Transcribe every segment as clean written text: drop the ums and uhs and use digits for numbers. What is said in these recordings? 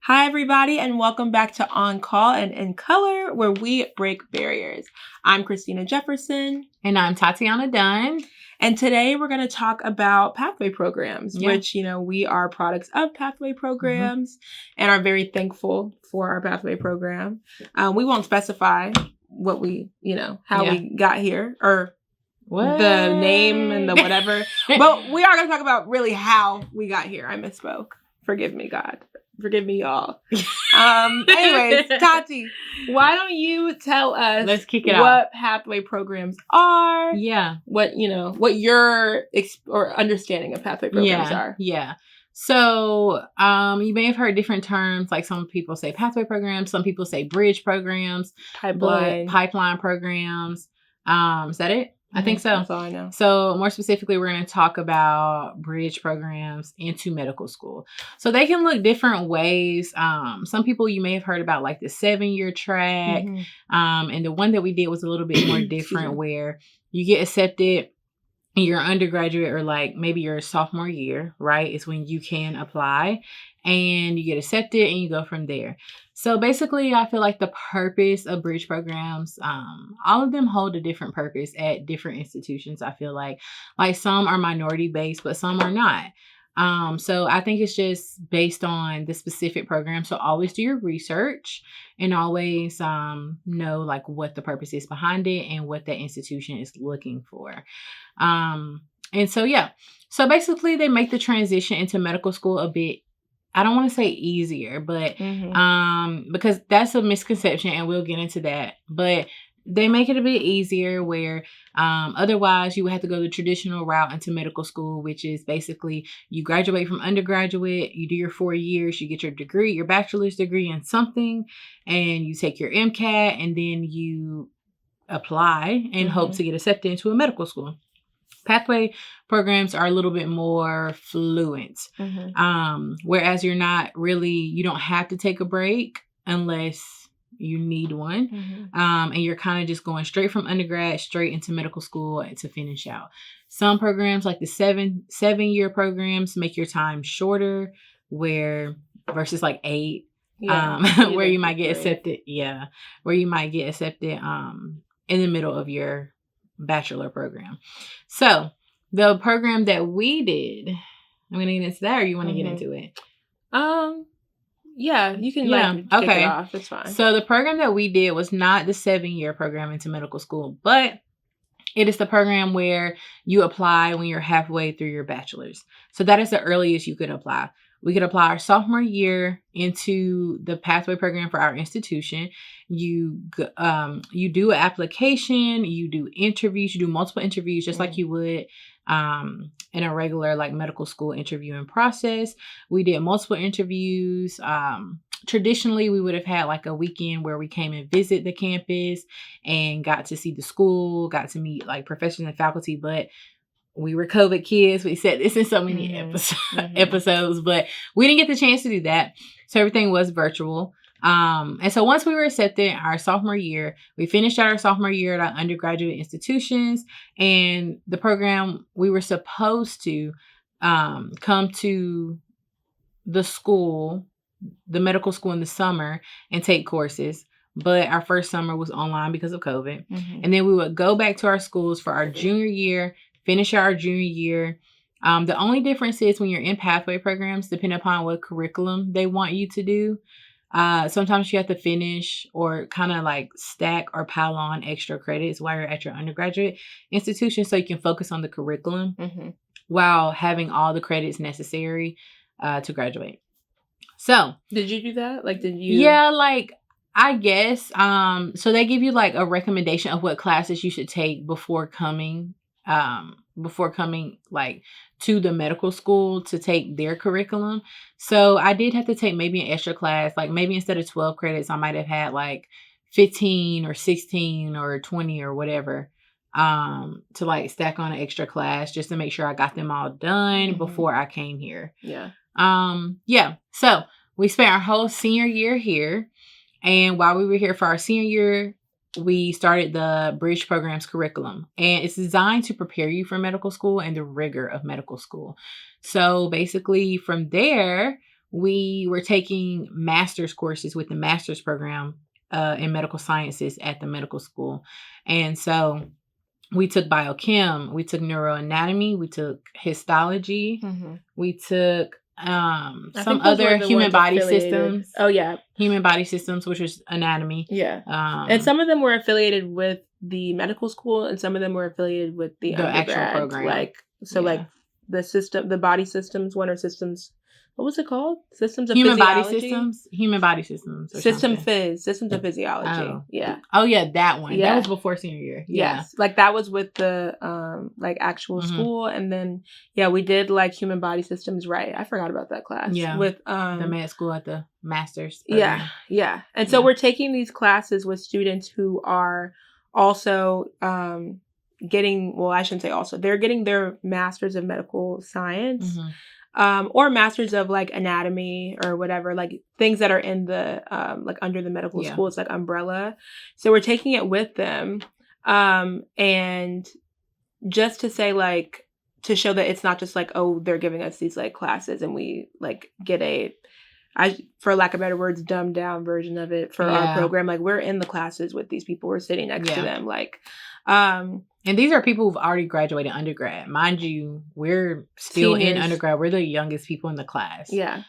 Hi, everybody, and welcome back to On Call and In Color, where we break barriers. I'm Christina Jefferson. And I'm Tatiana Dunn. And today we're going to talk about pathway programs, which, we are products of pathway programs and are very thankful for our pathway program. We won't specify what we, how we got here or the name and the whatever. But we are going to talk about really how we got here. I misspoke. Forgive me, God. Forgive me, y'all. Anyways, Tati, why don't you tell us what pathway programs are? Yeah. What your or understanding of pathway programs are. Yeah. So, you may have heard different terms. Like some people say pathway programs. Some people say bridge programs. Pipeline programs. Is that it? I think so. That's all I know. So more specifically, we're going to talk about bridge programs into medical school. So they can look different ways. Some people you may have heard about like the 7-year track. And the one that we did was a little bit more different where you get accepted in your undergraduate or like maybe your sophomore year, right? Is when you can apply and you get accepted and you go from there. So basically, I feel like the purpose of bridge programs, all of them hold a different purpose at different institutions. I feel like some are minority based, but some are not. So I think it's just based on the specific program. So always do your research and always know like what the purpose is behind it and what that institution is looking for. And so, so basically they make the transition into medical school a bit, I don't want to say easier, but because that's a misconception and we'll get into that. But they make it a bit easier where otherwise you would have to go the traditional route into medical school, which is basically you graduate from undergraduate, you do your 4 years, you get your degree, your bachelor's degree in something, and you take your MCAT, and then you apply and hope to get accepted into a medical school. Pathway programs are a little bit more fluent, whereas you don't have to take a break unless you need one. And you're kind of just going straight from undergrad, straight into medical school to finish out. Some programs like the 7-year programs make your time shorter versus like 8, where you might get accepted. Yeah. Where you might get accepted, in the middle of your bachelor program. So the program that we did, I'm going to get into that, or you want to get into it? Yeah, you can kick it off. It's fine. So the program that we did was not the 7-year program into medical school, but it is the program where you apply when you're halfway through your bachelor's. So that is the earliest you could apply. We could apply our sophomore year into the pathway program for our institution. You do an application, you do interviews, you do multiple interviews, just like you would in a regular like medical school interviewing process. We did multiple interviews. Traditionally, we would have had like a weekend where we came and visit the campus and got to see the school, got to meet like professors and faculty, but we were COVID kids. We said this in so many episodes, but we didn't get the chance to do that. So everything was virtual. And so once we were accepted our sophomore year, we finished our sophomore year at our undergraduate institutions, and the program we were supposed to come to the school, the medical school in the summer and take courses. But our first summer was online because of COVID. And then we would go back to our schools for our junior year, finish our junior year. The only difference is when you're in pathway programs, depending upon what curriculum they want you to do, sometimes you have to finish or kind of like stack or pile on extra credits while you're at your undergraduate institution so you can focus on the curriculum while having all the credits necessary to graduate. So did you do that? Yeah, I guess. So they give you like a recommendation of what classes you should take before coming like to the medical school to take their curriculum. So I did have to take maybe an extra class, like maybe instead of 12 credits, I might have had like 15 or 16 or 20 or whatever, to like stack on an extra class just to make sure I got them all done before I came here. So we spent our whole senior year here. And while we were here for our senior year, we started the bridge programs curriculum, and it's designed to prepare you for medical school and the rigor of medical school. So basically from there, we were taking master's courses with the master's program in medical sciences at the medical school. And so we took biochem, we took neuroanatomy, we took histology, we took some other human body systems. Oh yeah, human body systems, which is anatomy. Yeah, and some of them were affiliated with the medical school, and some of them were affiliated with the actual program. Like the system, the body systems one, or systems. What was it called? Systems of human physiology? body systems. Human body systems. Systems of physiology. Oh. Yeah. Oh yeah, that one. Yeah. That was before senior year. Yeah. Yes, like that was with the like actual school, and then we did like human body systems. Right, I forgot about that class. Yeah, with the med school at the master's program. Yeah, and so we're taking these classes with students who are also getting. Well, I shouldn't say also. They're getting their masters of medical science. Or masters of like anatomy or whatever, like things that are in the like under the medical school. It's like umbrella. So we're taking it with them. And just to say, like, to show that it's not just like, oh, they're giving us these like classes and we like get for lack of better words, dumbed down version of it for our program. Like, we're in the classes with these people. We're sitting next to them. Like, and these are people who've already graduated undergrad. Mind you, we're still in undergrad. We're the youngest people in the class. Yeah.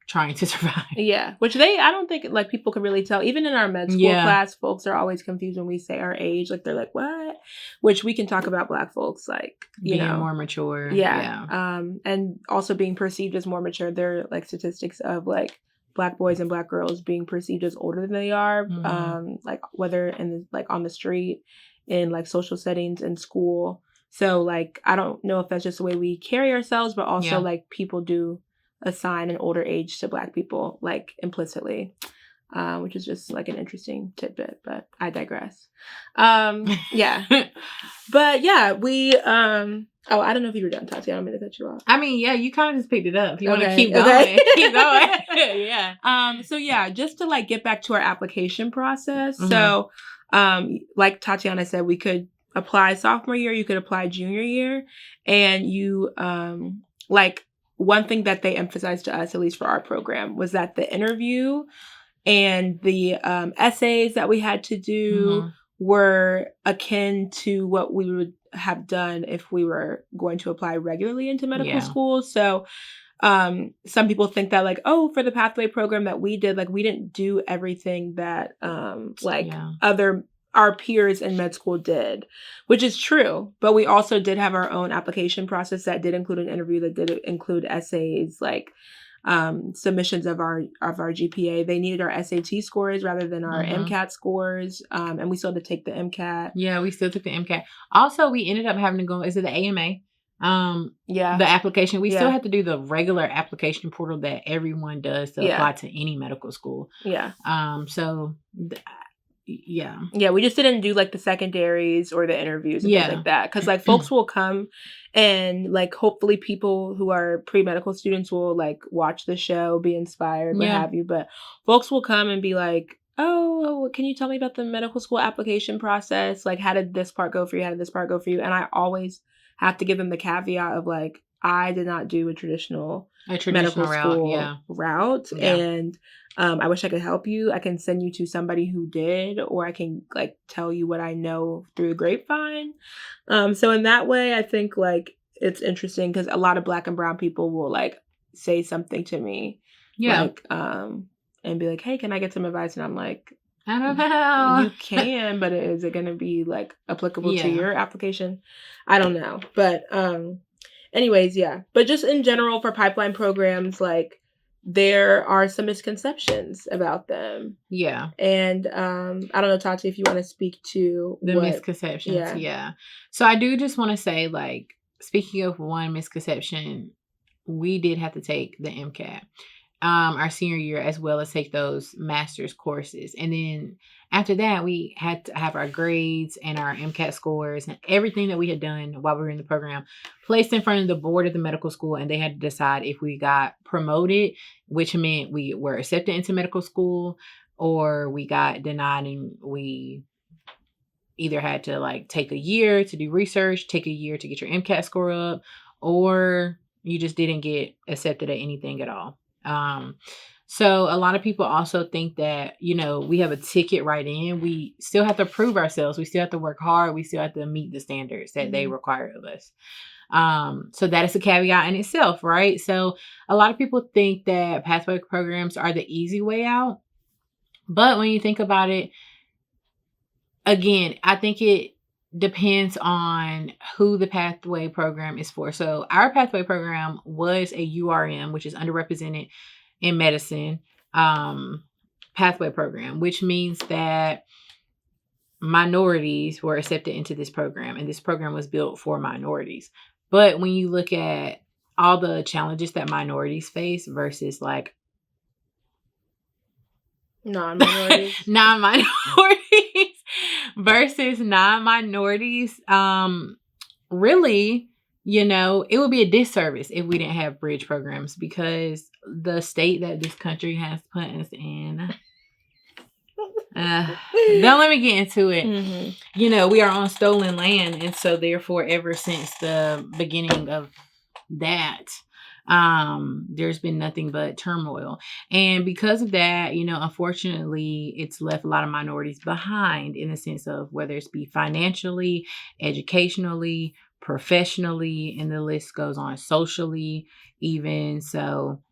Trying to survive. Yeah. Which I don't think like people can really tell. Even in our med school class, folks are always confused when we say our age. Like, they're like, what? Which we can talk about Black folks, like, being more mature. Yeah. And also being perceived as more mature. There are like statistics of like Black boys and Black girls being perceived as older than they are. Like whether like on the street, in like social settings, in school. So like, I don't know if that's just the way we carry ourselves, but also like people do assign an older age to Black people, like implicitly, which is just like an interesting tidbit, but I digress. Yeah. But yeah, we, oh, I don't know if you were done, Tati. I don't mean to cut you off. I mean, yeah, you kind of just picked it up. You want to keep going. Keep going. Yeah. So yeah, just to like get back to our application process. So, like Tatiana said, we could apply sophomore year, you could apply junior year, and you, like, one thing that they emphasized to us, at least for our program, was that the interview and the essays that we had to do were akin to what we would have done if we were going to apply regularly into medical school. So some people think that like, oh, for the pathway program that we did, like we didn't do everything that our peers in med school did, which is true. But we also did have our own application process that did include an interview, that did include essays, like submissions of our GPA. They needed our SAT scores rather than our MCAT scores. And we still had to take the MCAT. Yeah, we still took the MCAT. Also, we ended up having to go, is it the AMA? The application. We still have to do the regular application portal that everyone does to apply to any medical school. Yeah. Yeah, we just didn't do like the secondaries or the interviews and things like that, because like folks will come and like hopefully people who are pre-medical students will like watch the show, be inspired, what have you, but folks will come and be like, oh, can you tell me about the medical school application process? Like, how did this part go for you? How did this part go for you? And I always have to give them the caveat of like, I did not do a traditional medical school route. Yeah. And I wish I could help you. I can send you to somebody who did, or I can like tell you what I know through the grapevine. So in that way, I think like it's interesting because a lot of Black and brown people will like say something to me. Yeah. Like, and be like, hey, can I get some advice? And I'm like, I don't know. You can, but is it going to be like applicable to your application? I don't know. But anyways, but just in general for pipeline programs, like there are some misconceptions about them. Yeah. And I don't know, Tati, if you want to speak to the misconceptions. Yeah. So I do just want to say, like, speaking of one misconception, we did have to take the MCAT our senior year, as well as take those master's courses. And then after that, we had to have our grades and our MCAT scores and everything that we had done while we were in the program placed in front of the board of the medical school. And they had to decide if we got promoted, which meant we were accepted into medical school, or we got denied and we either had to like take a year to do research, take a year to get your MCAT score up, or you just didn't get accepted at anything at all. So a lot of people also think that, we have a ticket right in. We still have to prove ourselves. We still have to work hard. We still have to meet the standards that they require of us. So that is a caveat in itself, right? So a lot of people think that pathway programs are the easy way out. But when you think about it, again, I think it depends on who the pathway program is for. So our pathway program was a URM, which is underrepresented in medicine, pathway program, which means that minorities were accepted into this program, and this program was built for minorities. But when you look at all the challenges that minorities face versus like non-minorities versus non-minorities, really, it would be a disservice if we didn't have bridge programs, because the state that this country has put us in, don't let me get into it. We are on stolen land, and so therefore ever since the beginning of that, there's been nothing but turmoil. And because of that, unfortunately, it's left a lot of minorities behind, in the sense of whether it's be financially, educationally, professionally, and the list goes on, socially even. So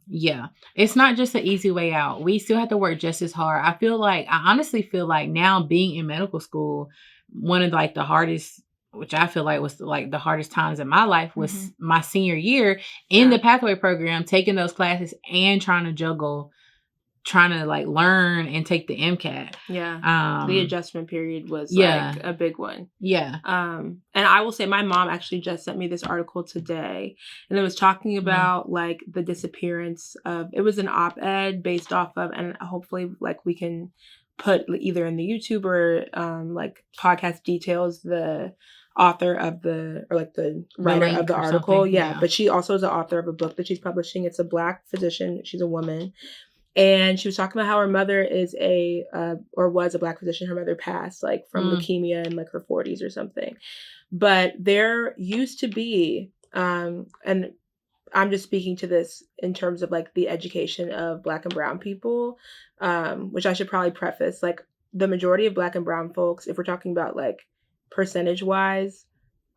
yeah, it's not just an easy way out. We still have to work just as hard. I honestly feel like now, being in medical school, one of like the hardest, which I feel like was like the hardest times in my life, was my senior year in the pathway program, taking those classes and trying to like learn and take the MCAT. Yeah. The adjustment period was like a big one. Yeah. And I will say my mom actually just sent me this article today, and it was talking about like the disappearance of, it was an op-ed based off of, and hopefully like we can put either in the YouTube or like podcast details, the author of the writer of the article. Yeah. But she also is the author of a book that she's publishing. It's a Black physician. She's a woman. And she was talking about how her mother is was a Black physician. Her mother passed like from leukemia in like her 40s or something. But there used to be, and I'm just speaking to this in terms of like the education of Black and brown people, which I should probably preface, like the majority of Black and brown folks, if we're talking about like percentage wise,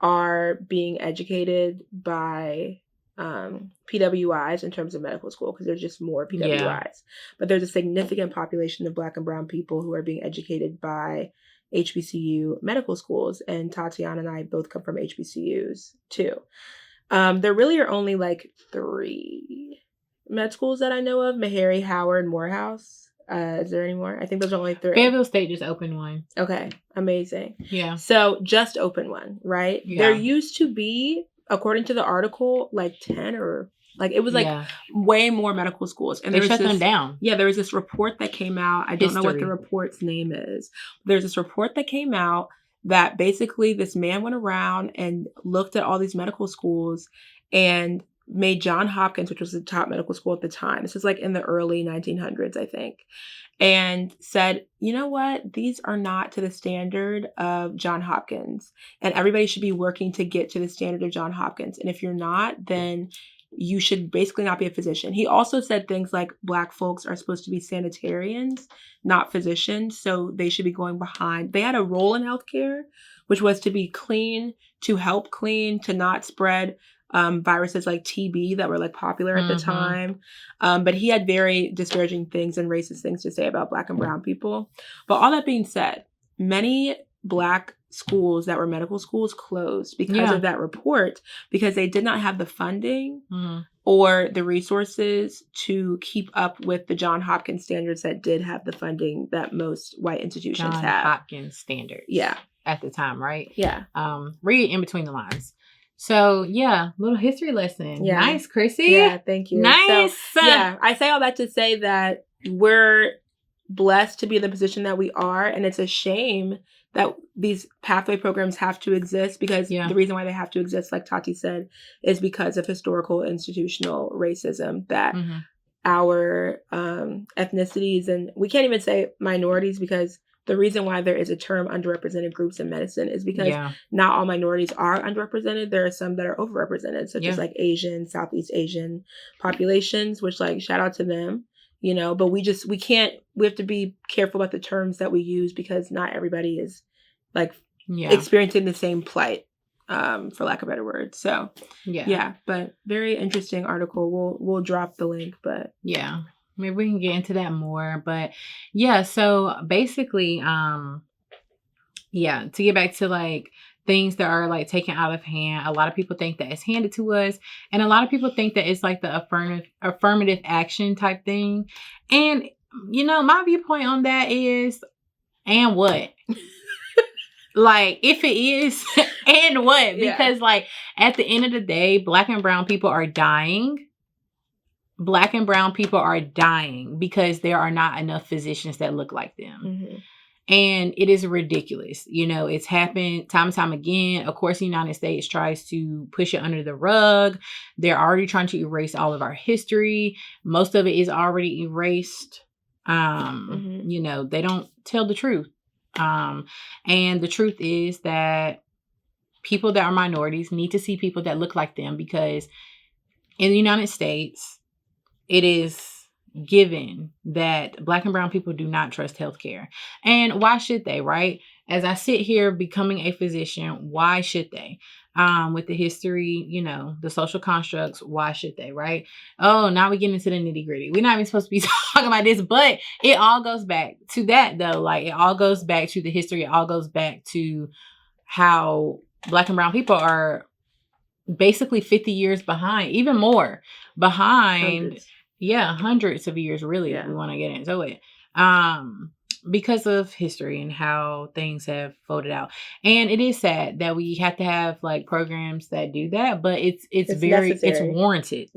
are being educated by PWIs in terms of medical school, because there's just more PWIs. But there's a significant population of Black and brown people who are being educated by HBCU medical schools, and Tatiana and I both come from HBCUs too. There really are only like 3 med schools that I know of: Meharry, Howard, Morehouse. Is there any more? I think those are only 3. Fayetteville State just opened one. Okay, amazing. Yeah. So just opened one, right? Yeah. There used to be, according to the article, like 10 or like it was like way more medical schools, and they shut them down. Yeah, there was this report that came out. I don't know what the report's name is. There's this report that came out that basically this man went around and looked at all these medical schools and made Johns Hopkins, which was the top medical school at the time, this was like in the early 1900s, I think, and said, you know what, these are not to the standard of Johns Hopkins, and everybody should be working to get to the standard of Johns Hopkins. And if you're not, then you should basically not be a physician. He also said things like Black folks are supposed to be sanitarians, not physicians. So they should be going behind. They had a role in healthcare, which was to be clean, to help clean, to not spread viruses like TB that were like popular at the time. But he had very disparaging things and racist things to say about Black and brown people. But all that being said, many Black schools that were medical schools closed because of that report, because they did not have the funding or the resources to keep up with the Johns Hopkins standards that did have the funding that most white institutions have. Johns Hopkins standards. Yeah. At the time, right? Yeah. Read in between the lines. So, little history lesson. Yeah. Nice, Chrissy. Yeah, thank you. Nice. So, I say all that to say that we're blessed to be in the position that we are, and it's a shame that these pathway programs have to exist, because the reason why they have to exist, like Tati said, is because of historical institutional racism that our ethnicities, and we can't even say minorities because the reason why there is a term underrepresented groups in medicine is because not all minorities are underrepresented. There are some that are overrepresented, such as like Asian, Southeast Asian populations, which like shout out to them, you know, but we have to be careful about the terms that we use because not everybody is like experiencing the same plight, for lack of a better word. So but very interesting article. We'll drop the link, but maybe we can get into that more. But so basically, to get back to like things that are like taken out of hand, a lot of people think that it's handed to us, and a lot of people think that it's like the affirmative action type thing. And you know, my viewpoint on that is, and what? Like, if it is, and what? Because like at the end of the day, Black and brown people are dying. Black and brown people are dying because there are not enough physicians that look like them. Mm-hmm. And it is ridiculous. You know, it's happened time and time again. Of course, the United States tries to push it under the rug. They're already trying to erase all of our history. Most of it is already erased. You know, they don't tell the truth. And the truth is that people that are minorities need to see people that look like them, because in the United States, it is given that Black and brown people do not trust healthcare. And why should they, right? As I sit here becoming a physician, why should they? With the history, you know, the social constructs, why should they, right? Oh, now we get into the nitty gritty. We're not even supposed to be talking about this, but it all goes back to that though. Like, it all goes back to the history. It all goes back to how Black and brown people are basically 50 years behind, even more behind. Hundreds of years, really, if we want to get into it. Because of history and how things have folded out. And it is sad that we have to have like programs that do that, but it's very necessary. It's warranted.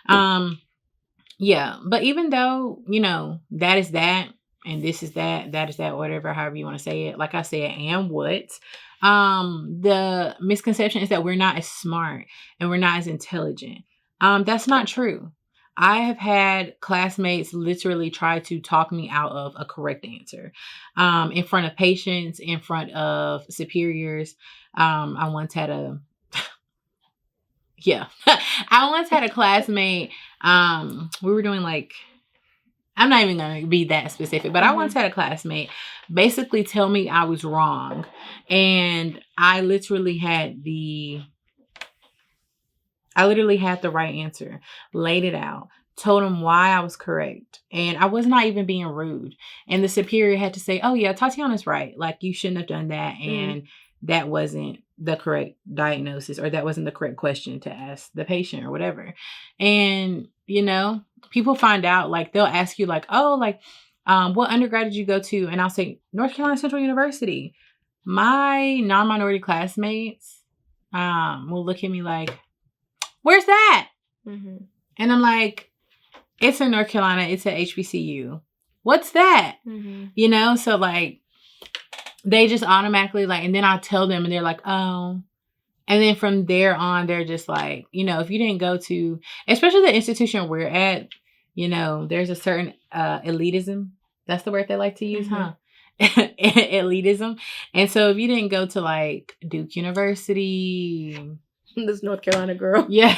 But even though, you know, that is that, and this is that is that, whatever, however you want to say it, like I said, and what, the misconception is that we're not as smart and we're not as intelligent. That's not true. I have had classmates literally try to talk me out of a correct answer, in front of patients, in front of superiors. I once had a classmate. We were doing like, I'm not even going to be that specific, but I once had a classmate basically tell me I was wrong. And I literally had the right answer, laid it out, told him why I was correct. And I was not even being rude. And the superior had to say, oh yeah, Tatiana's right. Like, you shouldn't have done that. And that wasn't the correct diagnosis, or that wasn't the correct question to ask the patient or whatever. And, you know, people find out, like, they'll ask you like, oh, like, what undergrad did you go to? And I'll say, North Carolina Central University. My non-minority classmates will look at me like, where's that? And I'm like, it's in North Carolina. It's at HBCU. What's that? You know? So like, they just automatically like, and then I'll tell them and they're like, oh. And then from there on, they're just like, you know, if you didn't go to, especially the institution we're at, you know, there's a certain elitism. That's the word they like to use, huh? Elitism. And so if you didn't go to like Duke University, this North Carolina girl. I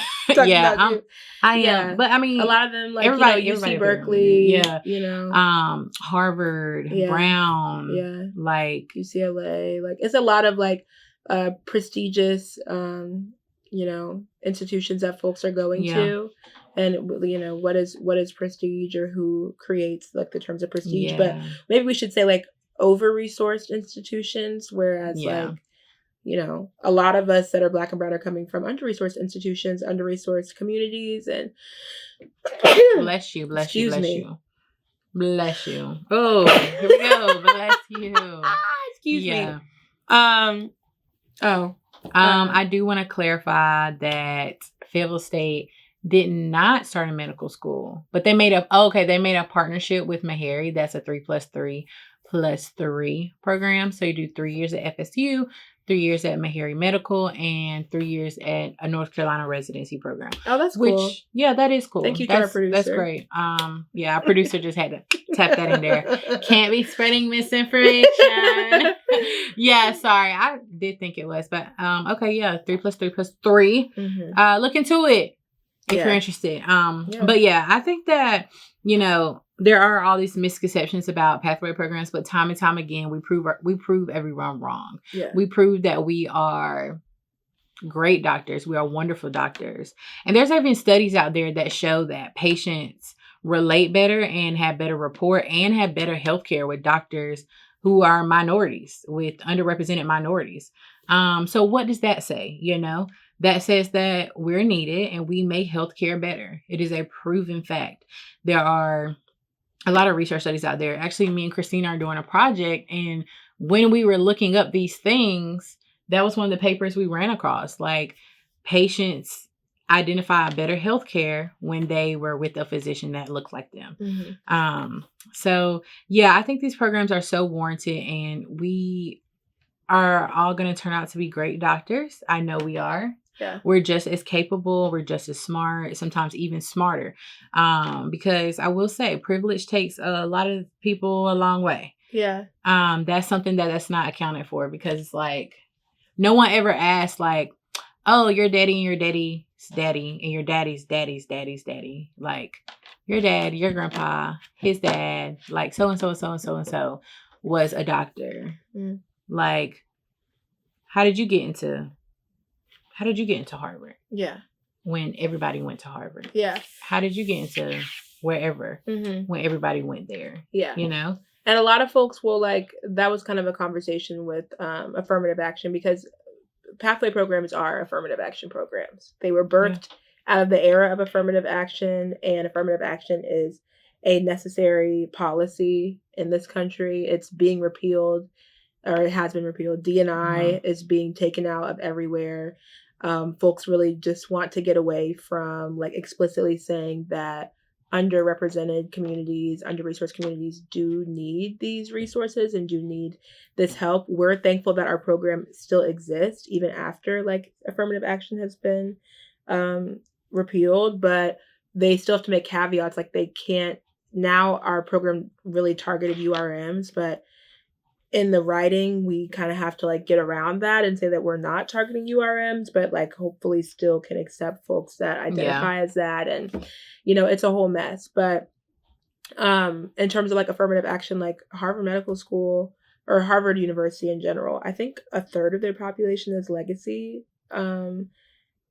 am. But I mean, a lot of them, like, everybody, you know, UC Berkeley, you know, Harvard, Brown, like UCLA. Like, it's a lot of like prestigious, you know, institutions that folks are going to. And, you know, what is prestige, or who creates like the terms of prestige. But maybe we should say like over-resourced institutions, whereas like, you know, a lot of us that are Black and brown are coming from under-resourced institutions, under-resourced communities, and bless you. Oh, here we go. Bless you. Excuse me. I do want to clarify that Fayetteville State did not start a medical school, but they made a partnership with Meharry. That's a 3+3+3 program. So you do 3 years at FSU, 3 years at Meharry Medical, and 3 years at a North Carolina residency program. Oh, that's cool. That is cool. Thank you to our producer. That's great. Our producer just had to Tap that in there. Can't be spreading misinformation. Yeah, sorry. I did think it was, but okay, yeah, 3 + 3 + 3. Look into it if you're interested. But yeah, I think that, there are all these misconceptions about pathway programs, but time and time again, we prove everyone wrong. Yeah. We prove that we are great doctors. We are wonderful doctors. And there's even studies out there that show that patients relate better and have better rapport and have better healthcare with doctors who are minorities, with underrepresented minorities. So what does that say? That says that we're needed and we make healthcare better. It is a proven fact. There are a lot of research studies out there. Actually, me and Christina are doing a project, and when we were looking up these things, that was one of the papers we ran across. Like, patients identify better healthcare when they were with a physician that looked like them. So yeah, I think these programs are so warranted, and we are all going to turn out to be great doctors. I know we are. Yeah. We're just as capable. We're just as smart, sometimes even smarter. Because I will say privilege takes a lot of people a long way. Yeah. That's something that's not accounted for, because it's like, no one ever asked like, oh, your daddy and your daddy's daddy and your daddy's daddy's daddy's daddy. Like, your dad, your grandpa, his dad, like so-and-so and so-and-so and so was a doctor. Like, how did you get into Harvard? Yeah. When everybody went to Harvard. Yeah. How did you get into wherever when everybody went there? Yeah. And a lot of folks will that was kind of a conversation with affirmative action, because pathway programs are affirmative action programs. They were birthed out of the era of affirmative action, and affirmative action is a necessary policy in this country. It's being repealed, or it has been repealed. D&I is being taken out of everywhere. Folks really just want to get away from explicitly saying that underrepresented communities, under-resourced communities do need these resources and do need this help. We're thankful that our program still exists even after affirmative action has been repealed, but they still have to make caveats. They can't, now our program really targeted URMs, but in the writing, we kind of have to get around that and say that we're not targeting URMs, but hopefully still can accept folks that identify as that. And, it's a whole mess. But in terms of affirmative action, Harvard Medical School or Harvard University in general, I think a third of their population is legacy.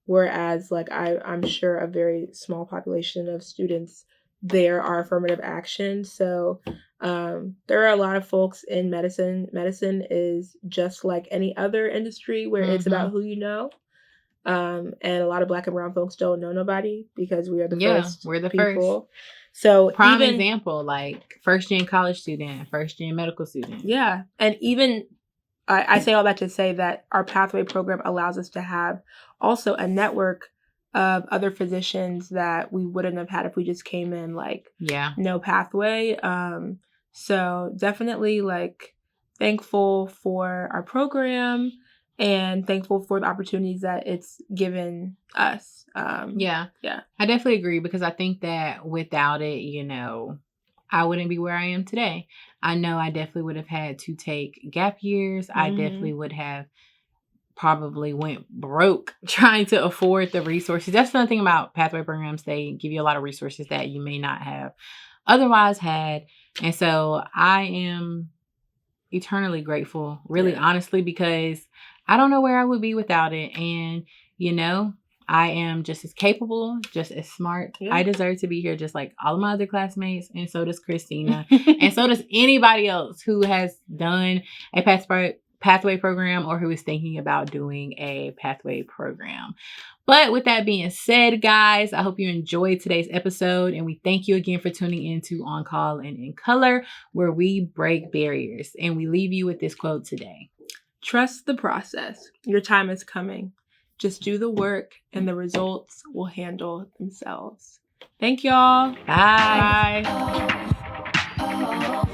Whereas I'm sure a very small population of students there are affirmative action. So there are a lot of folks in medicine. Medicine is just like any other industry where it's about who you know. And a lot of Black and brown folks don't know nobody, because we are the first. We're the people. first. So prime example, first gen college student, first gen medical student. Yeah. And even I say all that to say that our pathway program allows us to have also a network of other physicians that we wouldn't have had if we just came in no pathway. So definitely thankful for our program and thankful for the opportunities that it's given us. Yeah. I definitely agree, because I think that without it, I wouldn't be where I am today. I know I definitely would have had to take gap years. I definitely would have probably went broke trying to afford the resources. That's another thing about pathway programs. They give you a lot of resources that you may not have otherwise had. And so I am eternally grateful, really honestly, because I don't know where I would be without it. And, I am just as capable, just as smart. Yeah. I deserve to be here just like all of my other classmates. And so does Christina. And so does anybody else who has done a pathway program or who is thinking about doing a pathway program. But with that being said, guys, I hope you enjoyed today's episode, and we thank you again for tuning in to On Call and In Color, where we break barriers. And we leave you with this quote today. Trust the process. Your time is coming. Just do the work and the results will handle themselves. Thank y'all. Bye. Bye.